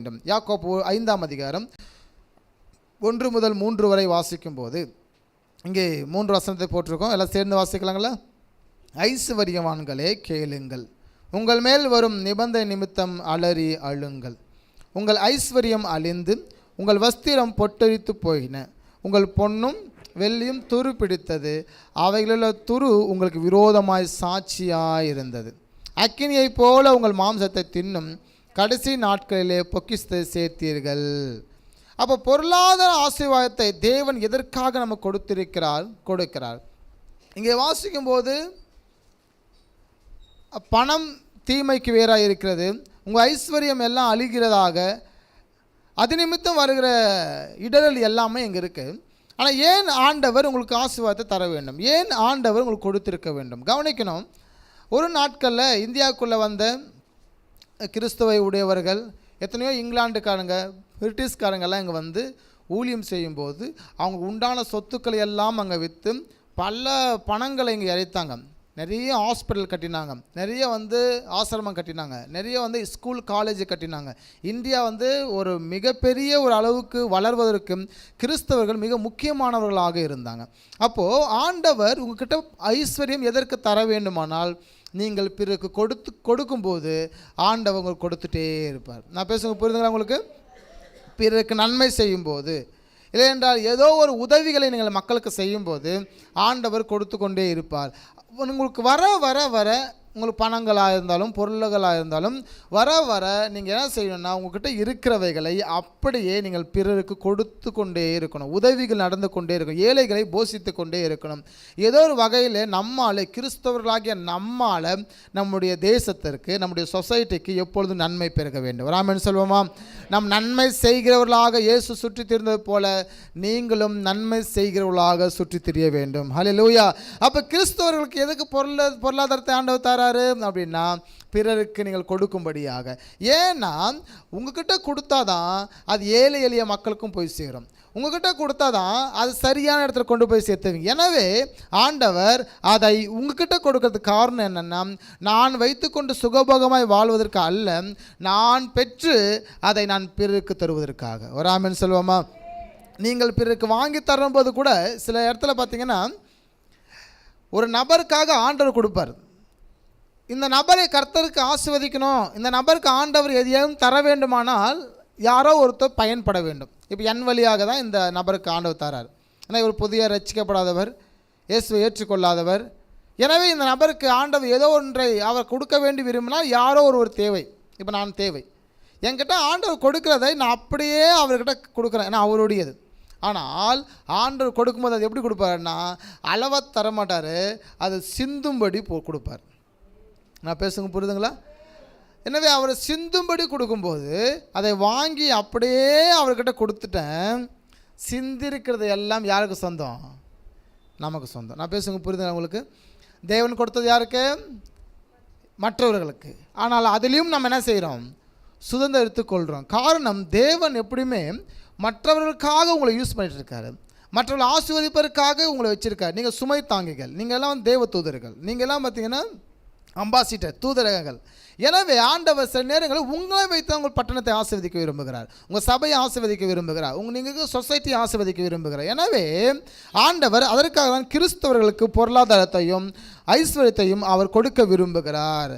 வேண்டும். யாக்கோபு 5ஆம் அதிகாரம் 1 முதல் 3 வரை வாசிக்கும் போது இங்கே 3 வசனத்தை போட்டிருக்கோம். எல்லாம் சேர்ந்து வாசிக்கலாங்களா? ஐசுவரியவான்களே கேளுங்கள், உங்கள் மேல் வரும் நிபந்தனை நிமித்தம் அலறி அழுங்கள். உங்கள் ஐஸ்வர்யம் அழிந்து உங்கள் வஸ்திரம் பொட்டரித்து போயின. உங்கள் பொன்னும் வெள்ளியும் துரு பிடித்தது. அவைகளில் துரு உங்களுக்கு விரோதமாய் சாட்சியாயிருந்தது. அக்கினியைப் போல உங்கள் மாம்சத்தை தின்னும் கடைசி நாட்களிலே பொக்கிஷத்தை சேர்த்தீர்கள். அப்போ பொருளாதார ஆசீர்வாதத்தை தேவன் எதற்காக நமக்கு கொடுக்கிறார். இங்கே வாசிக்கும்போது பணம் தீமைக்கு வேறாக இருக்கிறது, உங்கள் ஐஸ்வர்யம் எல்லாம் அழிகிறதாக, அது நிமித்தம் வருகிற இடரல் எல்லாமே இங்கே இருக்குது. ஆனால் ஏன் ஆண்டவர் உங்களுக்கு ஆசீர்வாதத்தை தர வேண்டும்? ஏன் ஆண்டவர் உங்களுக்கு கொடுத்திருக்க வேண்டும்? கவனிக்கணும். ஒரு நாட்களில் இந்தியாவுக்குள்ளே வந்த கிறிஸ்துவை உடையவர்கள் எத்தனையோ இங்கிலாந்துக்காரங்க, பிரிட்டிஷ்காரங்கெல்லாம் இங்கே வந்து ஊழியம் செய்யும்போது அவங்க உண்டான சொத்துக்களை எல்லாம் அங்கே விற்று பல பணங்களை இங்கே இறைத்தாங்க. நிறைய ஹாஸ்பிட்டல் கட்டினாங்க, நிறைய ஆசிரமம் கட்டினாங்க, நிறைய ஸ்கூல் காலேஜ் கட்டினாங்க. இந்தியா ஒரு மிகப்பெரிய ஒரு அளவுக்கு வளர்வதற்கு கிறிஸ்தவர்கள் மிக முக்கியமானவர்களாக இருந்தாங்க. அப்போது ஆண்டவர் உங்ககிட்ட ஐஸ்வர்யம் எதற்கு தர வேண்டுமானால், நீங்கள் பிறகு கொடுக்கும்போது ஆண்டவர் உங்களுக்கு கொடுத்துட்டே இருப்பார். நான் பேசுங்க, புரியுதுங்களா உங்களுக்கு? பிறருக்கு நன்மை செய்யும்போது, இல்லை என்றால் ஏதோ ஒரு உதவிகளை நீங்கள் மக்களுக்கு செய்யும்போது ஆண்டவர் கொடுத்து கொண்டே இருப்பார். உங்களுக்கு வர வர வர உங்களுக்கு பணங்களாக இருந்தாலும் பொருள்களாக இருந்தாலும் வர வர நீங்கள் என்ன செய்யணும்னா, உங்கள்கிட்ட இருக்கிறவைகளை அப்படியே நீங்கள் பிறருக்கு கொடுத்து கொண்டே இருக்கணும். உதவிகள் நடந்து கொண்டே இருக்கணும். ஏழைகளை போஷித்து கொண்டே இருக்கணும். ஏதோ ஒரு வகையில் நம்மால், கிறிஸ்தவர்களாகிய நம்மால் நம்முடைய தேசத்திற்கு, நம்முடைய சொசைட்டிக்கு எப்பொழுதும் நன்மை பெருக வேண்டும். ராமன் சொல்வோமா? நம் நன்மை செய்கிறவர்களாக இயேசு சுற்றி திரிந்தது போல நீங்களும் நன்மை செய்கிறவர்களாக சுற்றி திரிய வேண்டும். ஹல்லேலூயா. அப்போ கிறிஸ்தவர்களுக்கு எதுக்கு பொருளாதாரத்தை ஆண்டவர் தராரு அப்படின்னா, பிறருக்கு நீங்கள் கொடுக்கும்படியாக. ஏன்னா உங்ககிட்ட கொடுத்தாதான் அது ஏழை எளிய மக்களுக்கும் போய் சேரும். உங்ககிட்ட கொடுத்தாதான் அது சரியான இடத்துல கொண்டு போய் சேர்த்துவீங்க. எனவே ஆண்டவர் அதை உங்ககிட்ட கொடுக்கறதுக்கு காரணம் என்னென்னா, நான் வைத்துக்கொண்டு சுகபோகமாய் வாழ்வதற்கு அல்ல, நான் பெற்று அதை நான் பிறருக்கு தருவதற்காக. ஒரு ஆமென் சொல்வோமா? நீங்கள் பிறருக்கு வாங்கி தரும்போது கூட சில இடத்துல பார்த்தீங்கன்னா, ஒரு நபருக்காக ஆண்டவர் கொடுப்பார். இந்த நபரை கர்த்தருக்கு ஆசீர்வதிக்கணும், இந்த நபருக்கு ஆண்டவர் எதையும் தர வேண்டுமானால் யாரோ ஒருத்தர் பயன்பட வேண்டும். இப்போ என் வழியாக தான் இந்த நபருக்கு ஆண்டவர் தரார். ஏன்னா இவர் புதிய ரட்சிக்கப்படாதவர், இயேசுவை ஏற்றுக்கொள்ளாதவர். எனவே இந்த நபருக்கு ஆண்டவர் ஏதோ ஒன்றை அவர் கொடுக்க வேண்டி விரும்பினால் யாரோ ஒரு தேவை. இப்போ நான் தேவை, என்கிட்ட ஆண்டவர் கொடுக்குறதை நான் அப்படியே அவர்கிட்ட கொடுக்குறேன், ஏன்னா அவருடையது. ஆனால் ஆண்டவர் கொடுக்கும்போது அது எப்படி கொடுப்பாருன்னா, அளவாக தரமாட்டார், அது சிந்தும்படி கொடுப்பார். நான் பேசுங்க, புரியுதுங்களா? எனவே அவரை சிந்தும்படி கொடுக்கும்போது அதை வாங்கி அப்படியே அவர்கிட்ட கொடுத்துட்டேன். சிந்திருக்கிறது எல்லாம் யாருக்கு சொந்தம்? நமக்கு சொந்தம். நான் பேசுங்க, புரியுதுங்களா உங்களுக்கு? தேவன் கொடுத்தது யாருக்கு? மற்றவர்களுக்கு. ஆனால் அதிலையும் நம்ம என்ன செய்கிறோம்? சுதந்திரத்துக் கொள்கிறோம். காரணம், தேவன் எப்படியுமே மற்றவர்களுக்காக உங்களை யூஸ் பண்ணிட்டு இருக்காரு, மற்றவர்கள் ஆசீர்வதிப்பதற்காக உங்களை வச்சுருக்காரு. நீங்கள் சுமை தாங்கிகள், நீங்கள் எல்லாம் தேவ தூதர்கள், நீங்கள் எல்லாம் பார்த்தீங்கன்னா அம்பாசிடர், தூதரகங்கள். எனவே ஆண்டவர் சில நேரங்களில் உங்களை வைத்து உங்கள் பட்டணத்தை ஆசீர்வதிக்க விரும்புகிறார், உங்கள் சபையை ஆசீர்வதிக்க விரும்புகிறார், நீங்கள் சொசைட்டியை ஆசீர்வதிக்க விரும்புகிறார். எனவே ஆண்டவர் அதற்காக தான் கிறிஸ்தவர்களுக்கு பொருளாதாரத்தையும் ஐஸ்வர்யத்தையும் அவர் கொடுக்க விரும்புகிறார்.